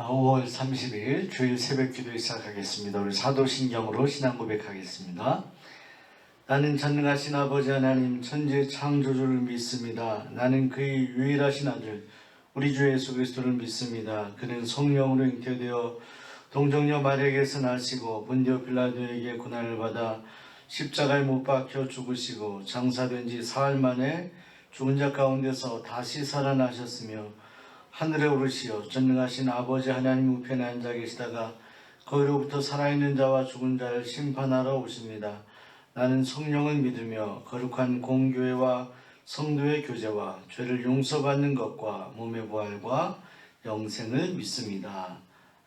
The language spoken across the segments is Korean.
5월 30일 주일 새벽 기도 시작하겠습니다. 우리 사도신경으로 신앙 고백하겠습니다. 나는 전능하신 아버지 하나님 천지 창조주를 믿습니다. 나는 그의 유일하신 아들 우리 주 예수 그리스도를 믿습니다. 그는 성령으로 잉태되어 동정녀 마리아에게서 나시고 본디오 빌라도에게 고난을 받아 십자가에 못 박혀 죽으시고 장사된 지 사흘 만에 죽은 자 가운데서 다시 살아나셨으며 하늘에 오르시어 전능하신 아버지 하나님 우편에 앉아 계시다가 거기로부터 살아있는 자와 죽은 자를 심판하러 오십니다. 나는 성령을 믿으며 거룩한 공교회와 성도의 교제와 죄를 용서받는 것과 몸의 부활과 영생을 믿습니다.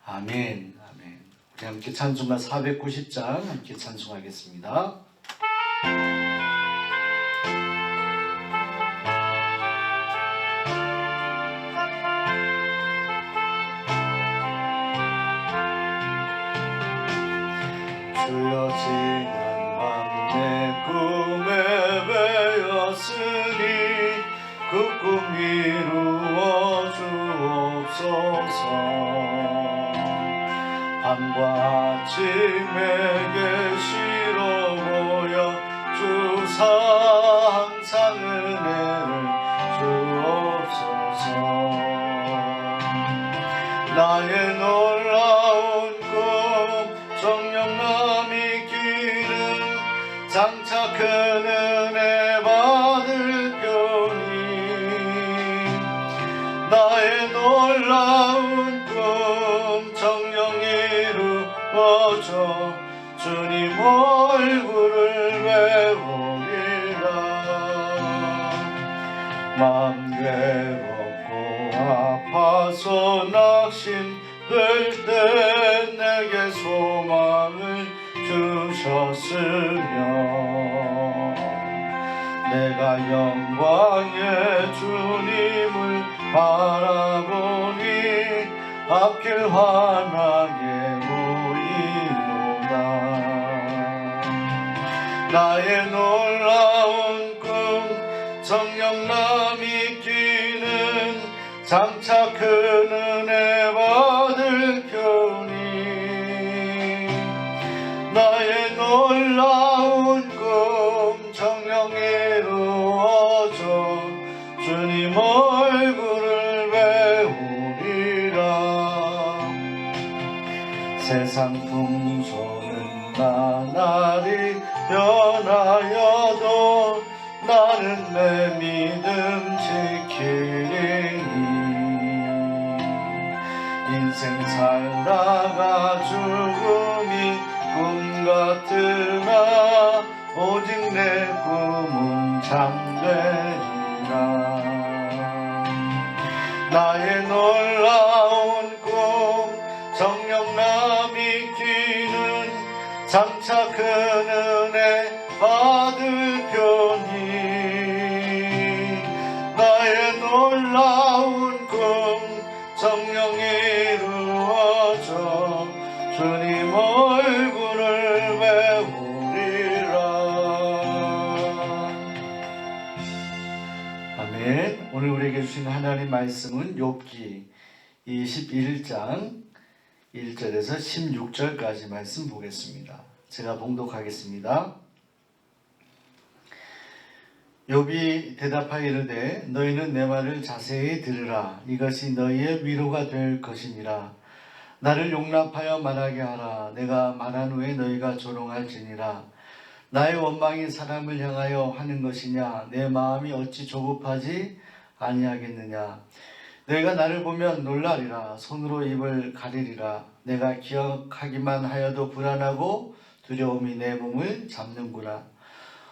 아멘. 아멘. 우리 함께 찬송가 490장 함께 찬송하겠습니다. 주여 지난 밤 내 꿈에 베었으니 그 꿈 이루어 주옵소서. 밤과 아침에게 시로 보여 주사 항상 은혜를 주옵소서. 나의 놀라운 꿈 정령남이 기는 장차 큰 은혜 받을 편이 나의 놀라운 꿈 정령 이루어져 주님 얼굴을 배우리라. 마음 괴롭고 아파서 낙심될 때 내게 소망을 주셨으며 내가 영광의 주님을 바라보니 앞길 환하게 보이노다. 나의 놀라운 꿈 정령남이 끼는 장차 큰 은혜 받을 편이 나의 놀라운 꿈 정령 이루어져 주님 얼굴을 배우리라. 세상 풍조는 나날이 변하여도 나는 내 믿음 지키리니 인생 살다가 죽음이 꿈 같으나 오직 내 꿈은 참되리라. 나의 놀라운 꿈 정령남이 끼는 장차 큰 은혜 받을 편이 나의 놀라운 꿈 정령 이루어져 주님 얼굴을 배우리라. 아멘. 오늘 우리에게 주신 하나님 말씀은 욥기 21장 1절에서 16절까지 말씀 보겠습니다. 제가 봉독하겠습니다. 욥이 대답하여 이르되 너희는 내 말을 자세히 들으라. 이것이 너희의 위로가 될 것이니라. 나를 용납하여 말하게 하라. 내가 말한 후에 너희가 조롱할지니라. 나의 원망이 사람을 향하여 하는 것이냐? 내 마음이 어찌 조급하지 아니하겠느냐? 너희가 나를 보면 놀라리라. 손으로 입을 가리리라. 내가 기억하기만 하여도 불안하고 두려움이 내 몸을 잡는구나.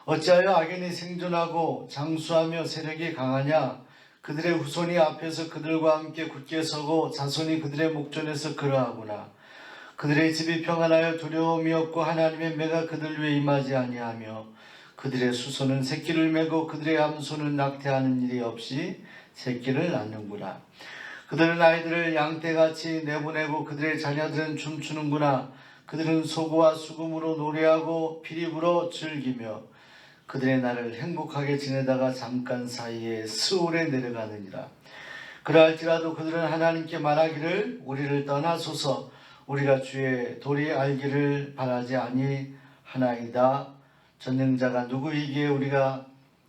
어찌하여 악인이 생존하고 장수하며 세력이 강하냐? 그들의 후손이 앞에서 그들과 함께 굳게 서고 자손이 그들의 목전에서 그러하구나. 그들의 집이 평안하여 두려움이 없고 하나님의 매가 그들 위에 임하지 아니하며 그들의 수손은 새끼를 메고 그들의 암소는 낙태하는 일이 없이 새끼를 낳는구나. 그들은 아이들을 양떼같이 내보내고 그들의 자녀들은 춤추는구나. 그들은 소고와 수금으로 노래하고 피리 불어 즐기며 그들의 날을 행복하게 지내다가 잠깐 사이에 스올에 내려가느니라. 그러할지라도 그들은 하나님께 말하기를 우리를 떠나소서 우리가 주의 도리 알기를 바라지 아니하나이다. 전능자가 누구이기에 우리가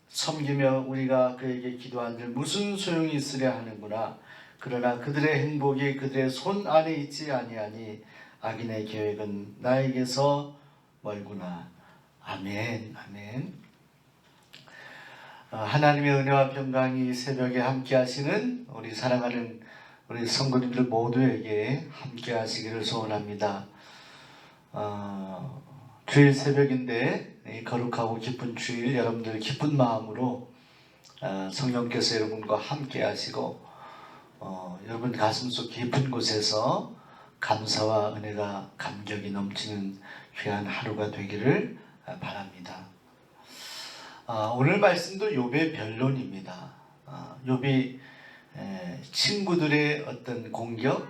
섬기며 우리가 그에게 기도한들 무슨 소용이 있으랴 하는구나. 그러나 그들의 행복이 그들의 손 안에 있지 아니하니 악인의 계획은 나에게서 멀구나. 아멘. 아멘. 하나님의 은혜와 평강이 새벽에 함께 하시는 우리 사랑하는 우리 성도님들 모두에게 함께 하시기를 소원합니다. 주일 새벽인데 이 거룩하고 기쁜 주일 여러분들 기쁜 마음으로 성령께서 여러분과 함께 하시고 여러분 가슴속 깊은 곳에서 감사와 은혜가 감격이 넘치는 귀한 하루가 되기를 바랍니다. 오늘 말씀도 욥의 변론입니다. 욥이 친구들의 어떤 공격,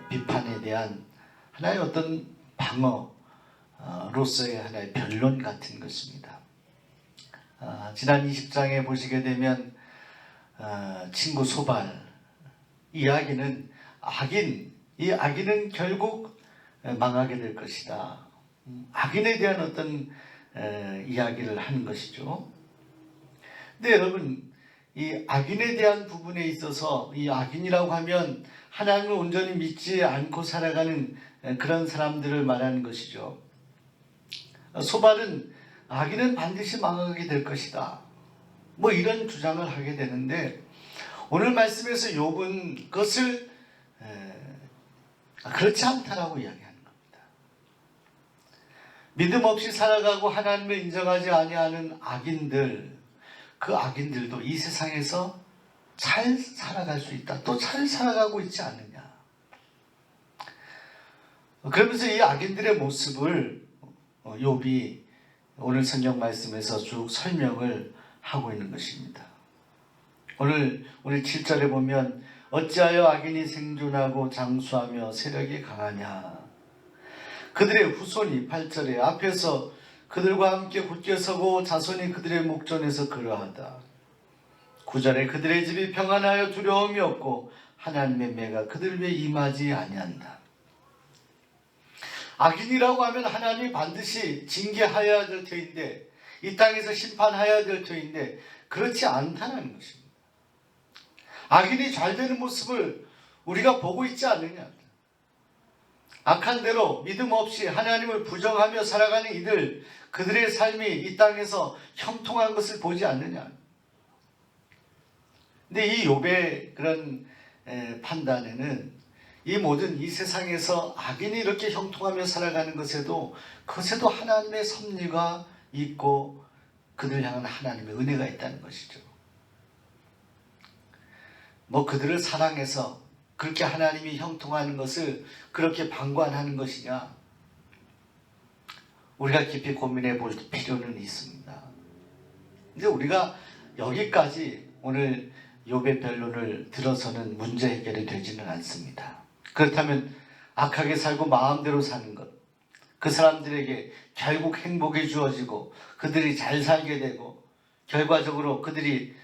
비판에 대한 하나의 어떤 방어로서의 하나의 변론 같은 것입니다. 지난 20장에 보시게 되면 친구 소발 이야기는 이 악인은 결국 망하게 될 것이다. 악인에 대한 어떤 이야기를 하는 것이죠. 근데 여러분, 이 악인에 대한 부분에 있어서 이 악인이라고 하면 하나님을 온전히 믿지 않고 살아가는 그런 사람들을 말하는 것이죠. 소발은 악인은 반드시 망하게 될 것이다. 뭐 이런 주장을 하게 되는데 오늘 말씀에서 욥은 그것을 그렇지 않다라고 이야기하는 겁니다. 믿음 없이 살아가고 하나님을 인정하지 아니하는 악인들, 그 악인들도 이 세상에서 잘 살아갈 수 있다. 또 잘 살아가고 있지 않느냐. 그러면서 이 악인들의 모습을 욥이 오늘 성경 말씀에서 쭉 설명을 하고 있는 것입니다. 오늘 우리 7절에 보면 어찌하여 악인이 생존하고 장수하며 세력이 강하냐. 그들의 후손이 8절에 앞에서 그들과 함께 굳게 서고 자손이 그들의 목전에서 그러하다. 9절에 그들의 집이 평안하여 두려움이 없고 하나님의 매가 그들 위에 임하지 아니한다. 악인이라고 하면 하나님이 반드시 징계하여야 될 터인데 이 땅에서 심판하여야 될 터인데 그렇지 않다는 것입니다. 악인이 잘 되는 모습을 우리가 보고 있지 않느냐. 악한 대로 믿음 없이 하나님을 부정하며 살아가는 이들, 그들의 삶이 이 땅에서 형통한 것을 보지 않느냐. 근데 이 욥의 그런 판단에는 이 모든 이 세상에서 악인이 이렇게 형통하며 살아가는 것에도 그것에도 하나님의 섭리가 있고 그들 향한 하나님의 은혜가 있다는 것이죠. 뭐 그들을 사랑해서 그렇게 하나님이 형통하는 것을 그렇게 방관하는 것이냐? 우리가 깊이 고민해 볼 필요는 있습니다. 근데 우리가 여기까지 오늘 욥의 변론을 들어서는 문제 해결이 되지는 않습니다. 그렇다면 악하게 살고 마음대로 사는 것, 그 사람들에게 결국 행복이 주어지고 그들이 잘 살게 되고 결과적으로 그들이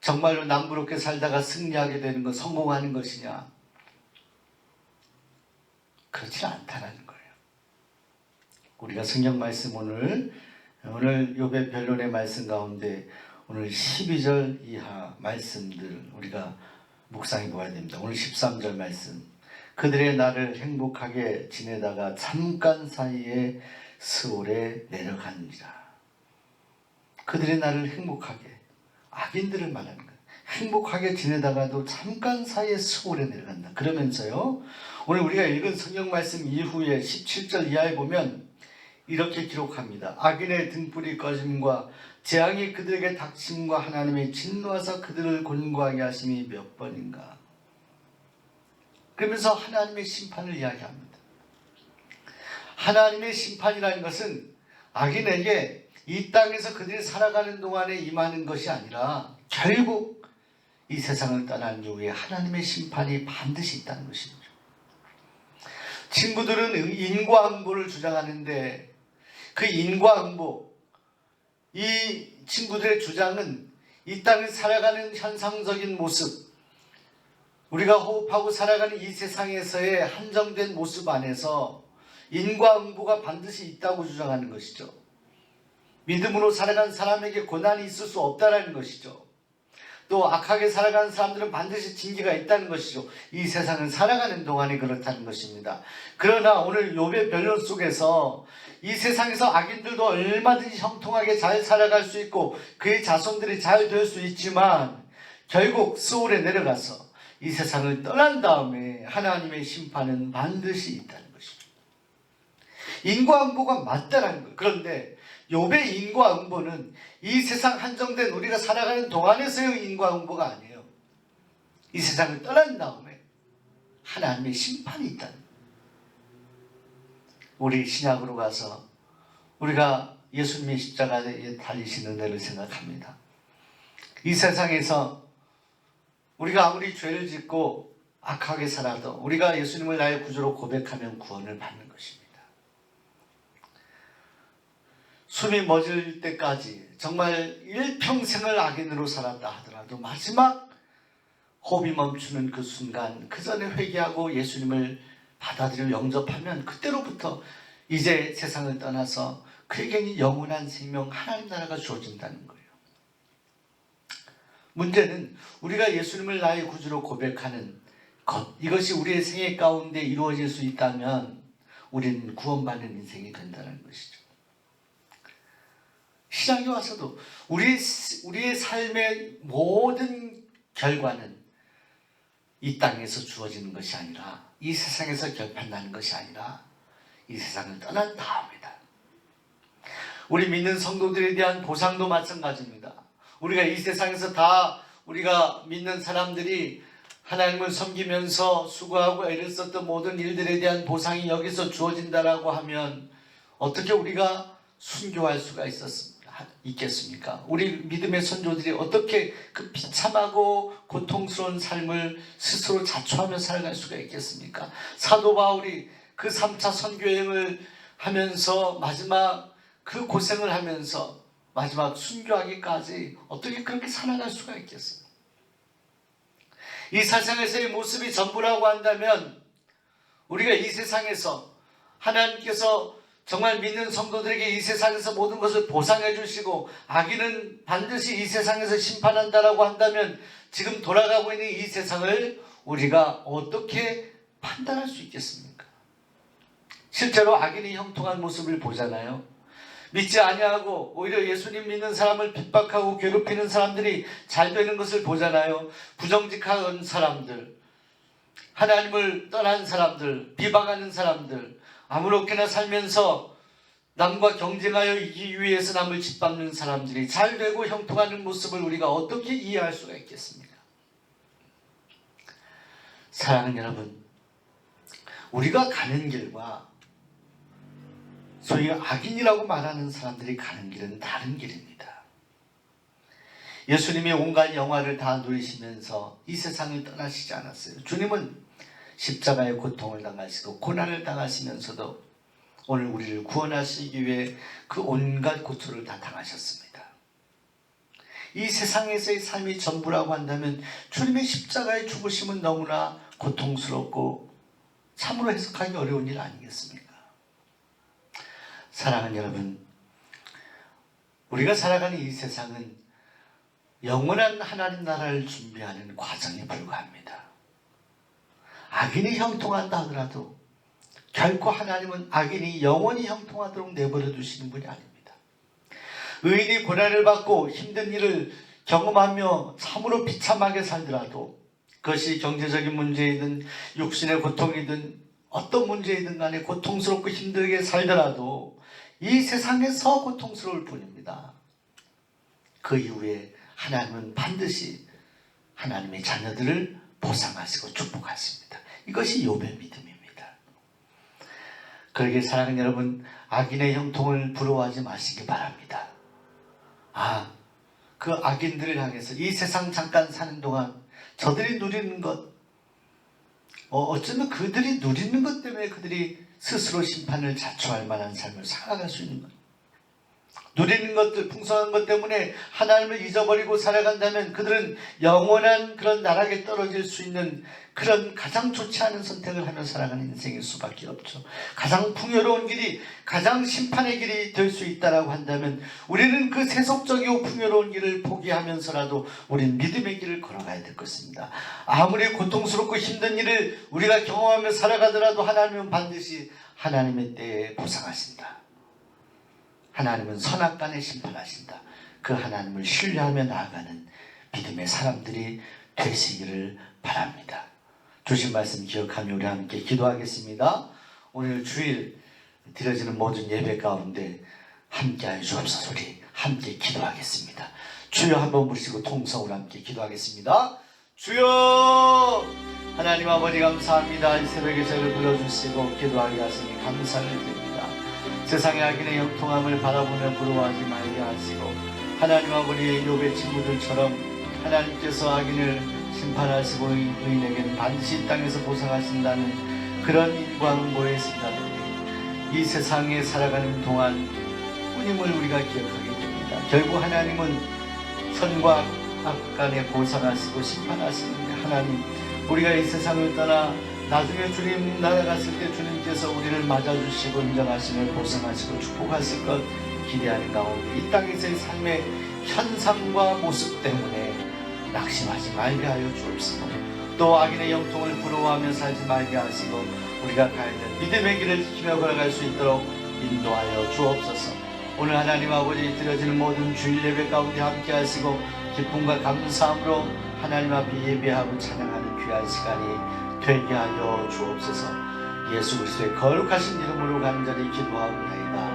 정말로 남부럽게 살다가 승리하게 되는 것, 성공하는 것이냐? 그렇지 않다는 거예요. 우리가 성경 말씀 오늘 욥의 변론의 말씀 가운데 오늘 12절 이하 말씀들 우리가 묵상해 보아야 됩니다. 오늘 13절 말씀. 그들의 날을 행복하게 지내다가 잠깐 사이에 스올에 내려가니라. 그들의 날을 행복하게, 악인들을 말하는 거예요. 행복하게 지내다가도 잠깐 사이에 스올에 내려간다. 그러면서요, 오늘 우리가 읽은 성경 말씀 이후에 17절 이하에 보면 이렇게 기록합니다. 악인의 등불이 꺼짐과 재앙이 그들에게 닥침과 하나님의 진노하사 그들을 곤고하게 하심이 몇 번인가. 그러면서 하나님의 심판을 이야기합니다. 하나님의 심판이라는 것은 악인에게 이 땅에서 그들이 살아가는 동안에 임하는 것이 아니라 결국 이 세상을 떠난 이후에 하나님의 심판이 반드시 있다는 것입니다. 친구들은 인과응보를 주장하는데 그 인과응보, 이 친구들의 주장은 이 땅을 살아가는 현상적인 모습, 우리가 호흡하고 살아가는 이 세상에서의 한정된 모습 안에서 인과응보가 반드시 있다고 주장하는 것이죠. 믿음으로 살아가는 사람에게 고난이 있을 수 없다는 것이죠. 또 악하게 살아가는 사람들은 반드시 징계가 있다는 것이죠. 이 세상을 살아가는 동안에 그렇다는 것입니다. 그러나 오늘 욥의 변론 속에서 이 세상에서 악인들도 얼마든지 형통하게 잘 살아갈 수 있고 그의 자손들이 잘 될 수 있지만 결국 스올에 내려가서 이 세상을 떠난 다음에 하나님의 심판은 반드시 있다는 것입니다. 인과응보가 맞다라는 거예요. 그런데 욥의 인과응보는 이 세상 한정된 우리가 살아가는 동안에서의 인과응보가 아니에요. 이 세상을 떠난 다음에 하나님의 심판이 있다는 거예요. 우리 신약으로 가서 우리가 예수님의 십자가에 달리시는 데를 생각합니다. 이 세상에서 우리가 아무리 죄를 짓고 악하게 살아도 우리가 예수님을 나의 구주로 고백하면 구원을 받는 것입니다. 숨이 멎을 때까지 정말 일평생을 악인으로 살았다 하더라도 마지막 호흡이 멈추는 그 순간 그 전에 회개하고 예수님을 받아들여 영접하면 그때로부터 이제 세상을 떠나서 그에게는 영원한 생명 하나님 나라가 주어진다는 거예요. 문제는 우리가 예수님을 나의 구주로 고백하는 것, 이것이 우리의 생애 가운데 이루어질 수 있다면 우리는 구원받는 인생이 된다는 것이죠. 신앙에 와서도 우리의 삶의 모든 결과는 이 땅에서 주어지는 것이 아니라 이 세상에서 결판나는 것이 아니라 이 세상을 떠난 다음이다. 우리 믿는 성도들에 대한 보상도 마찬가지입니다. 우리가 이 세상에서 다 우리가 믿는 사람들이 하나님을 섬기면서 수고하고 애를 썼던 모든 일들에 대한 보상이 여기서 주어진다라고 하면 어떻게 우리가 순교할 수가 있겠습니까? 우리 믿음의 선조들이 어떻게 그 비참하고 고통스러운 삶을 스스로 자초하며 살아갈 수가 있겠습니까? 사도 바울이 그 3차 선교여행을 하면서 마지막 그 고생을 하면서 마지막 순교하기까지 어떻게 그렇게 살아갈 수가 있겠어요? 이 세상에서의 모습이 전부라고 한다면 우리가 이 세상에서 하나님께서 정말 믿는 성도들에게 이 세상에서 모든 것을 보상해 주시고 악인은 반드시 이 세상에서 심판한다라고 한다면 지금 돌아가고 있는 이 세상을 우리가 어떻게 판단할 수 있겠습니까? 실제로 악인이 형통한 모습을 보잖아요. 믿지 아니하고 오히려 예수님 믿는 사람을 핍박하고 괴롭히는 사람들이 잘 되는 것을 보잖아요. 부정직한 사람들, 하나님을 떠난 사람들, 비방하는 사람들, 아무렇게나 살면서 남과 경쟁하여 이기기 위해서 남을 짓밟는 사람들이 잘 되고 형통하는 모습을 우리가 어떻게 이해할 수가 있겠습니까? 사랑하는 여러분, 우리가 가는 길과 소위 악인이라고 말하는 사람들이 가는 길은 다른 길입니다. 예수님이 온갖 영화를 다 누리시면서 이 세상을 떠나시지 않았어요. 주님은 십자가의 고통을 당하시고 고난을 당하시면서도 오늘 우리를 구원하시기 위해 그 온갖 고초를 다 당하셨습니다. 이 세상에서의 삶이 전부라고 한다면 주님의 십자가의 죽으심은 너무나 고통스럽고 참으로 해석하기 어려운 일 아니겠습니까? 사랑하는 여러분, 우리가 살아가는 이 세상은 영원한 하나님 나라를 준비하는 과정에 불과합니다. 악인이 형통한다 하더라도 결코 하나님은 악인이 영원히 형통하도록 내버려 두시는 분이 아닙니다. 의인이 고난을 받고 힘든 일을 경험하며 참으로 비참하게 살더라도 그것이 경제적인 문제이든 육신의 고통이든 어떤 문제이든 간에 고통스럽고 힘들게 살더라도 이 세상에서 고통스러울 뿐입니다. 그 이후에 하나님은 반드시 하나님의 자녀들을 보상하시고 축복하십니다. 이것이 욥의 믿음입니다. 그러기에 사랑하는 여러분, 악인의 형통을 부러워하지 마시기 바랍니다. 그 악인들을 향해서 이 세상 잠깐 사는 동안 저들이 누리는 것, 어쩌면 그들이 누리는 것 때문에 그들이 스스로 심판을 자초할 만한 삶을 살아갈 수 있는 것. 누리는 것들, 풍성한 것 때문에 하나님을 잊어버리고 살아간다면 그들은 영원한 그런 나락에 떨어질 수 있는 그런 가장 좋지 않은 선택을 하며 살아가는 인생일 수밖에 없죠. 가장 풍요로운 길이, 가장 심판의 길이 될 수 있다라고 한다면 우리는 그 세속적이고 풍요로운 길을 포기하면서라도 우리는 믿음의 길을 걸어가야 될 것입니다. 아무리 고통스럽고 힘든 일을 우리가 경험하며 살아가더라도 하나님은 반드시 하나님의 때에 보상하신다. 하나님은 선악간에 심판하신다. 그 하나님을 신뢰하며 나아가는 믿음의 사람들이 되시기를 바랍니다. 주신 말씀 기억하며 우리 함께 기도하겠습니다. 오늘 주일 드려지는 모든 예배 가운데 함께하여 주옵소서. 우리 함께 기도하겠습니다. 주여 한번 부르시고 통성으로 함께 기도하겠습니다. 주여 하나님 아버지 감사합니다. 이 새벽에 저희를 불러주시고 기도하게 하시니 감사를 드립니다. 세상의 악인의 형통함을 바라보며 부러워하지 말게 하시고 하나님 아버지 욥의 친구들처럼 하나님께서 악인을 심판하시고 의인에게는 반드시 이 땅에서 보상하신다는 그런 인과응보의 생각들이 이 세상에 살아가는 동안 뿐임을 우리가 기억하게 됩니다. 결국 하나님은 선과 악 간에 보상하시고 심판하시는데 하나님 우리가 이 세상을 떠나 나중에 주님 나아갔을 때 주님께서 우리를 맞아주시고 인정하시며 보상하시고 축복하실 것 기대하는 가운데 이 땅에서의 삶의 현상과 모습 때문에 낙심하지 말게 하여 주옵시고 또 악인의 영통을 부러워하며 살지 말게 하시고 우리가 가야 될 믿음의 길을 지키며 걸어갈 수 있도록 인도하여 주옵소서. 오늘 하나님 아버지 드려지는 모든 주일 예배 가운데 함께 하시고 기쁨과 감사함으로 하나님 앞에 예배하고 찬양하는 귀한 시간이 되게 하여 주옵소서. 예수 그리스도의 거룩하신 이름으로 간절히 기도하옵나이다.